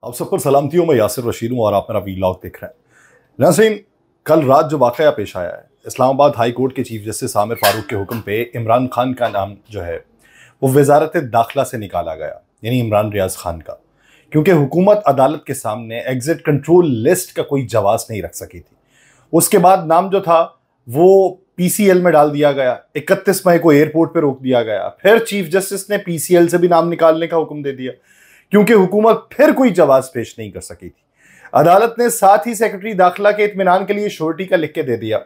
आप सब पर सलामती हूँ। मैं यासिर रशीद हूँ और आप मेरा वीलॉग देख रहे हैं। नाज़रीन, कल रात जो वाक़या पेश आया है, इस्लामाबाद हाई कोर्ट के चीफ जस्टिस आमिर फारूक के हुक्म पे इमरान खान का नाम जो है वो वजारत दाखिला से निकाला गया, यानी इमरान रियाज खान का, क्योंकि हुकूमत अदालत के सामने एग्जिट कंट्रोल लिस्ट का कोई जवाब नहीं रख सकी थी। उसके बाद नाम जो था वो पीसीएल में डाल दिया गया। 31 मई को एयरपोर्ट पर रोक दिया गया। फिर चीफ जस्टिस ने पीसीएल से भी नाम निकालने का हुक्म दे दिया, क्योंकि हुकूमत फिर कोई जवाब पेश नहीं कर सकी थी। अदालत ने साथ ही सेक्रेटरी दाखिला के इत्मीनान के लिए श्योरिटी का लिख के दे दिया।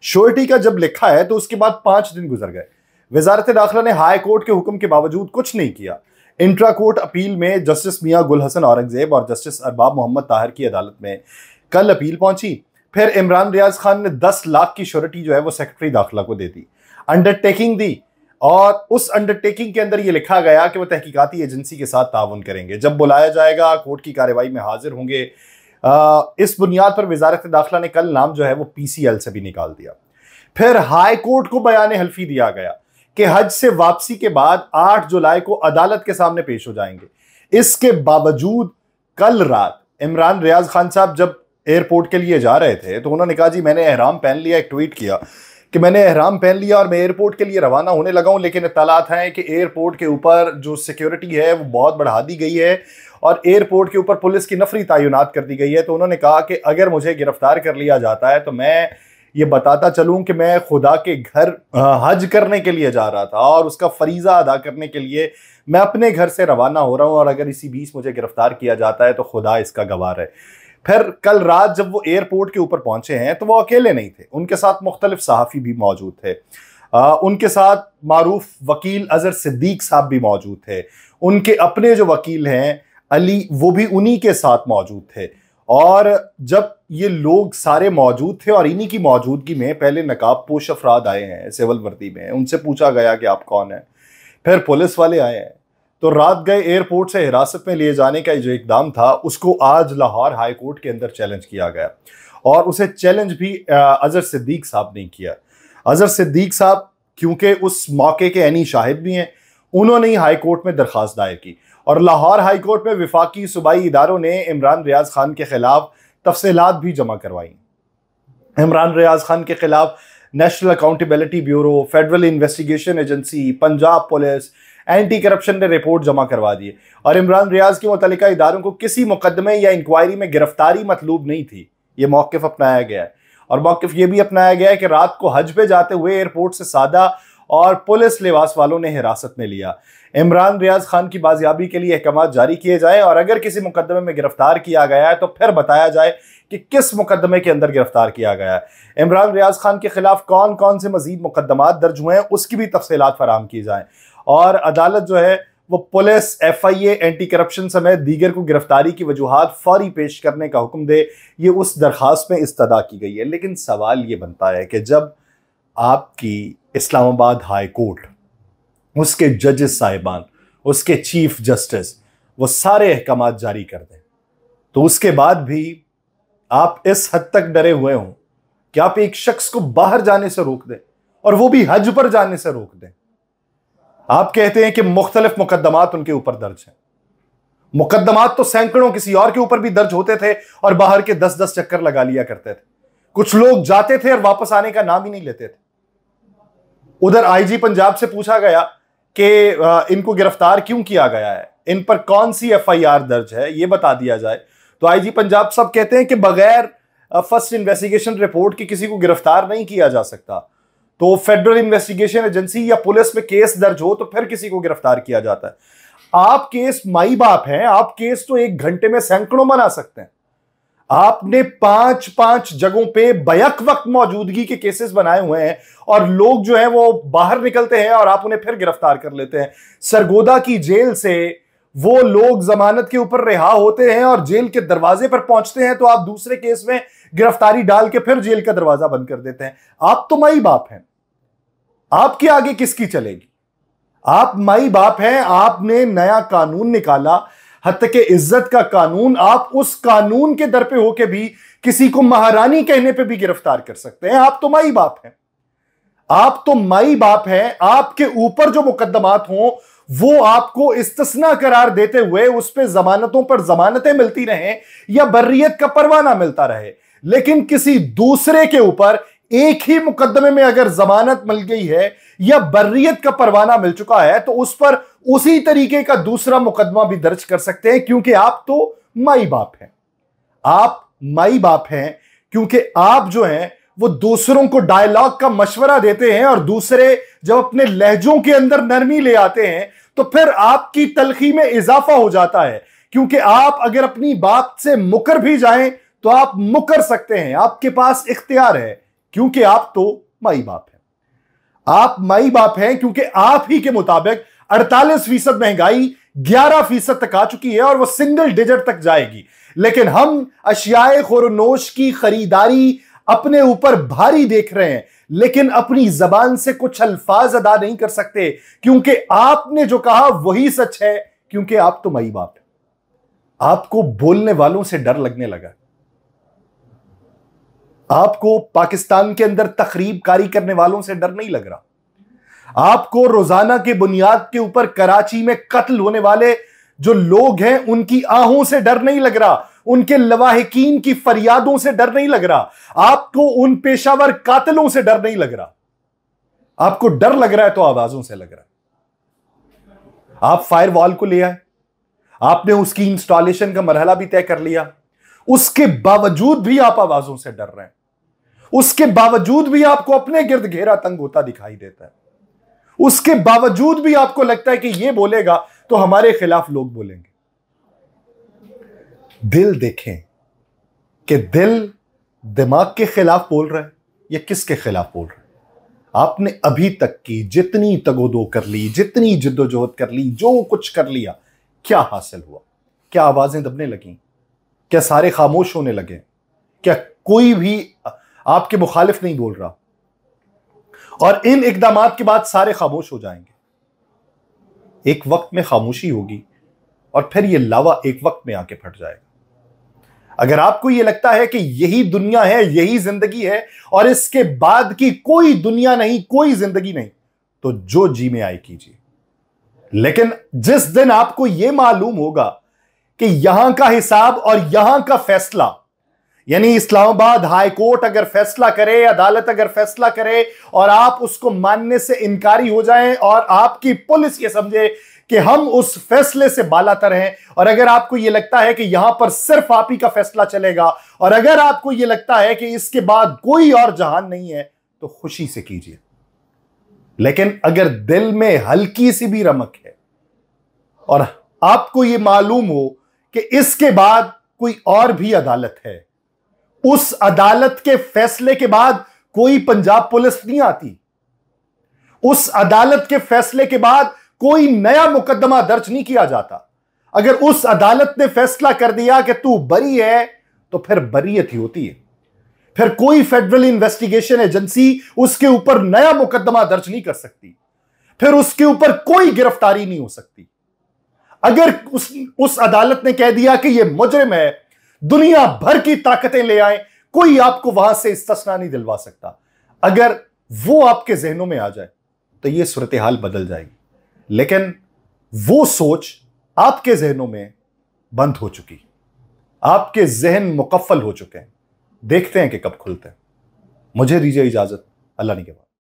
श्योरिटी का जब लिखा है तो उसके बाद 5 दिन गुजर गए। वजारत दाखिला ने हाई कोर्ट के हुक्म के बावजूद कुछ नहीं किया। इंट्रा कोर्ट अपील में जस्टिस मियां गुल हसन औरंगजेब और जस्टिस अरबाब मोहम्मद ताहिर की अदालत में कल अपील पहुंची। फिर इमरान रियाज खान ने 10 लाख की श्योरिटी जो है वो सेक्रेटरी दाखिला को दे दी, अंडरटेकिंग दी, और उस अंडरटेकिंग के अंदर यह लिखा गया कि वो तहकीकाती एजेंसी के साथ ताउन करेंगे, जब बुलाया जाएगा कोर्ट की कार्रवाई में हाजिर होंगे। इस बुनियाद पर वजारत दाखिला ने कल नाम जो है वो पीसीएल से भी निकाल दिया। फिर हाई कोर्ट को बयान हल्फी दिया गया कि हज से वापसी के बाद 8 जुलाई को अदालत के सामने पेश हो जाएंगे। इसके बावजूद कल रात इमरान रियाज खान साहब जब एयरपोर्ट के लिए जा रहे थे तो उन्होंने कहा, जी मैंने एहराम पहन लिया। एक ट्वीट किया कि मैंने एहराम पहन लिया और मैं एयरपोर्ट के लिए रवाना होने लगा हूं, लेकिन इत्तलात हैं कि एयरपोर्ट के ऊपर जो सिक्योरिटी है वो बहुत बढ़ा दी गई है और एयरपोर्ट के ऊपर पुलिस की नफरी तैनात कर दी गई है। तो उन्होंने कहा कि अगर मुझे गिरफ्तार कर लिया जाता है तो मैं ये बताता चलूं कि मैं खुदा के घर हज करने के लिए जा रहा था और उसका फरीजा अदा करने के लिए मैं अपने घर से रवाना हो रहा हूं, और अगर इसी बीच मुझे गिरफ्तार किया जाता है तो खुदा इसका गवाह है। फिर कल रात जब वो एयरपोर्ट के ऊपर पहुंचे हैं तो वो अकेले नहीं थे, उनके साथ मुख्तलिफ सहाफ़ी भी मौजूद थे। उनके साथ मारूफ वकील अजहर सिद्दीक साहब भी मौजूद थे। उनके अपने जो वकील हैं अली, वो भी उन्हीं के साथ मौजूद थे। और जब ये लोग सारे मौजूद थे और इन्हीं की मौजूदगी में पहले नकाब पोश अफराद आए हैं सिविल वर्दी में, उनसे पूछा गया कि आप कौन हैं। फिर पुलिस वाले आए हैं। तो रात गए एयरपोर्ट से हिरासत में लिए जाने का जो इकदाम था उसको आज लाहौर हाई कोर्ट के अंदर चैलेंज किया गया, और उसे चैलेंज भी अजहर सिद्दीक साहब ने किया। अजहर सिद्दीक साहब क्योंकि उस मौके के ऐनी शाहिद भी हैं, उन्होंने ही हाई कोर्ट में दरखास्त दायर की और लाहौर हाई कोर्ट में विफाकी सूबाई इदारों ने इमरान रियाज खान के खिलाफ तफसीलात भी जमा करवाई। इमरान रियाज खान के खिलाफ national accountability bureau, federal investigation agency, Punjab police, anti corruption ने रिपोर्ट जमा करवा दी और इमरान रियाज के मुतल्लिका इदारों को किसी मुकदमे या इंक्वायरी में गिरफ्तारी मतलूब नहीं थी। ये मौक़िफ़ अपनाया गया है। और मौक़िफ़ ये भी अपनाया गया है कि रात को हज पे जाते हुए एयरपोर्ट से सादा और पुलिस लिबास वालों ने हिरासत में लिया। इमरान रियाज खान की बाजियाबी के लिए अहकाम जारी किए जाए और अगर किसी मुकदमे में गिरफ्तार किया गया है तो फिर बताया जाए कि किस मुकदमे के अंदर गिरफ्तार किया गया है। इमरान रियाज खान के खिलाफ कौन कौन से मजीद मुकदमात दर्ज हुए हैं उसकी भी तफसीलात फराहम की जाए, और अदालत जो है वो पुलिस, FIA, एंटी करप्शन समेत दीगर को गिरफ्तारी की वजूहात फौरी पेश करने का हुक्म दे। ये उस दरखास्त में इस्तदा की गई है। लेकिन सवाल ये बनता है कि जब आपकी इस्लामाबाद हाई कोर्ट, उसके जजेस साहिबान, उसके चीफ जस्टिस वो सारे अहकाम जारी कर दें, तो उसके बाद भी आप इस हद तक डरे हुए हों कि आप एक शख्स को बाहर जाने से रोक दें, और वो भी हज पर जाने से रोक दें। आप कहते हैं कि मुख्तलिफ मुकदमात उनके ऊपर दर्ज हैं। मुकदमात तो सैकड़ों किसी और के ऊपर भी दर्ज होते थे और बाहर के 10-10 चक्कर लगा लिया करते थे। कुछ लोग जाते थे और वापस आने का नाम ही नहीं लेते थे। उधर IG पंजाब से पूछा गया कि इनको गिरफ्तार क्यों किया गया है, इन पर कौन सी FIR दर्ज है, ये बता दिया जाए। तो IG पंजाब सब कहते हैं कि बगैर फर्स्ट इन्वेस्टिगेशन रिपोर्ट के किसी को गिरफ्तार नहीं किया जा सकता। तो फेडरल इन्वेस्टिगेशन एजेंसी या पुलिस में केस दर्ज हो तो फिर किसी को गिरफ्तार किया जाता है। आप केस माई बाप हैं, आप केस तो 1 घंटे में सैकड़ों बना सकते हैं। आपने 5-5 जगहों पे बैक वक्त मौजूदगी के केसेस बनाए हुए हैं और लोग जो हैं वो बाहर निकलते हैं और आप उन्हें फिर गिरफ्तार कर लेते हैं। सरगोदा की जेल से वो लोग जमानत के ऊपर रिहा होते हैं और जेल के दरवाजे पर पहुंचते हैं तो आप दूसरे केस में गिरफ्तारी डाल के फिर जेल का दरवाजा बंद कर देते हैं। आप तो माई बाप हैं, आपके आगे किसकी चलेगी? आप माई बाप हैं। आपने नया कानून निकाला, हत्ते के इज्जत का कानून। आप उस कानून के दर पे होके भी किसी को महारानी कहने पे भी गिरफ्तार कर सकते हैं। आप तो माई बाप हैं। आप तो माई बाप हैं। आपके ऊपर जो मुकदमात हों वो आपको इस्तिस्ना करार देते हुए उस पे जमानतों पर जमानतें मिलती रहें या बर्रियत का परवाना मिलता रहे, लेकिन किसी दूसरे के ऊपर एक ही मुकदमे में अगर जमानत मिल गई है या बर्रियत का परवाना मिल चुका है तो उस पर उसी तरीके का दूसरा मुकदमा भी दर्ज कर सकते हैं, क्योंकि आप तो माई बाप हैं। आप माई बाप हैं क्योंकि आप जो हैं वो दूसरों को डायलॉग का मशवरा देते हैं और दूसरे जब अपने लहजों के अंदर नरमी ले आते हैं तो फिर आपकी तलखी में इजाफा हो जाता है, क्योंकि आप अगर अपनी बात से मुकर भी जाएं तो आप मुकर सकते हैं, आपके पास इख्तियार है, क्योंकि आप तो माई बाप हैं। आप माई बाप हैं क्योंकि आप ही के मुताबिक 48% महंगाई 11% तक आ चुकी है और वो सिंगल डिजिट तक जाएगी, लेकिन हम अशियाए खुरनोश की खरीदारी अपने ऊपर भारी देख रहे हैं, लेकिन अपनी जबान से कुछ अल्फाज अदा नहीं कर सकते, क्योंकि आपने जो कहा वही सच है, क्योंकि आप तो माई बाप हैं। आपको बोलने वालों से डर लगने लगा, आपको पाकिस्तान के अंदर तखरीबकारी करने वालों से डर नहीं लग रहा, आपको रोजाना के बुनियाद के ऊपर कराची में कत्ल होने वाले जो लोग हैं उनकी आहों से डर नहीं लग रहा, उनके लवाहिकीन की फरियादों से डर नहीं लग रहा, आपको उन पेशावर कातिलों से डर नहीं लग रहा। आपको डर लग रहा है तो आवाजों से लग रहा है। आप फायरवॉल को ले आए, आपने उसकी इंस्टॉलेशन का मरहला भी तय कर लिया, उसके बावजूद भी आप आवाजों से डर रहे हैं, उसके बावजूद भी आपको अपने गिर्द घेरा तंग होता दिखाई देता है, उसके बावजूद भी आपको लगता है कि ये बोलेगा तो हमारे खिलाफ लोग बोलेंगे। दिल देखें कि दिल दिमाग के खिलाफ बोल रहा है या किसके खिलाफ बोल रहा है। आपने अभी तक की जितनी तगोदो कर ली, जितनी जिद्दोजहद कर ली, जो कुछ कर लिया, क्या हासिल हुआ? क्या आवाजें दबने लगी? क्या सारे खामोश होने लगे? क्या कोई भी आपके मुखालिफ नहीं बोल रहा? और इन इकदामात के बाद सारे खामोश हो जाएंगे। एक वक्त में खामोशी होगी और फिर यह लावा एक वक्त में आके फट जाएगा। अगर आपको यह लगता है कि यही दुनिया है, यही जिंदगी है और इसके बाद की कोई दुनिया नहीं, कोई जिंदगी नहीं, तो जो जी में आए कीजिए। लेकिन जिस दिन आपको यह मालूम होगा कि यहां का हिसाब और यहां का फैसला, यानी इस्लामाबाद हाई कोर्ट अगर फैसला करे, अदालत अगर फैसला करे और आप उसको मानने से इनकारी हो जाएं और आपकी पुलिस ये समझे कि हम उस फैसले से बालातर हैं, और अगर आपको यह लगता है कि यहां पर सिर्फ आप ही का फैसला चलेगा और अगर आपको यह लगता है कि इसके बाद कोई और जहान नहीं है, तो खुशी से कीजिए। लेकिन अगर दिल में हल्की सी भी रमक है और आपको यह मालूम हो कि इसके बाद कोई और भी अदालत है, उस अदालत के फैसले के बाद कोई पंजाब पुलिस नहीं आती, उस अदालत के फैसले के बाद कोई नया मुकदमा दर्ज नहीं किया जाता। अगर उस अदालत ने फैसला कर दिया कि तू बरी है तो फिर बरीयत ही होती है, फिर कोई फेडरल इन्वेस्टिगेशन एजेंसी उसके ऊपर नया मुकदमा दर्ज नहीं कर सकती, फिर उसके ऊपर कोई गिरफ्तारी नहीं हो सकती। अगर उस अदालत ने कह दिया कि यह मुजरिम है, दुनिया भर की ताकतें ले आए, कोई आपको वहां से इस्तिस्ना नहीं दिलवा सकता। अगर वो आपके जहनों में आ जाए तो यह सूरत हाल बदल जाएगी, लेकिन वो सोच आपके जहनों में बंद हो चुकी, आपके जहन मुकफ्फल हो चुके हैं। देखते हैं कि कब खुलते हैं। मुझे दीजिए इजाजत, अल्लाह ने के बाद।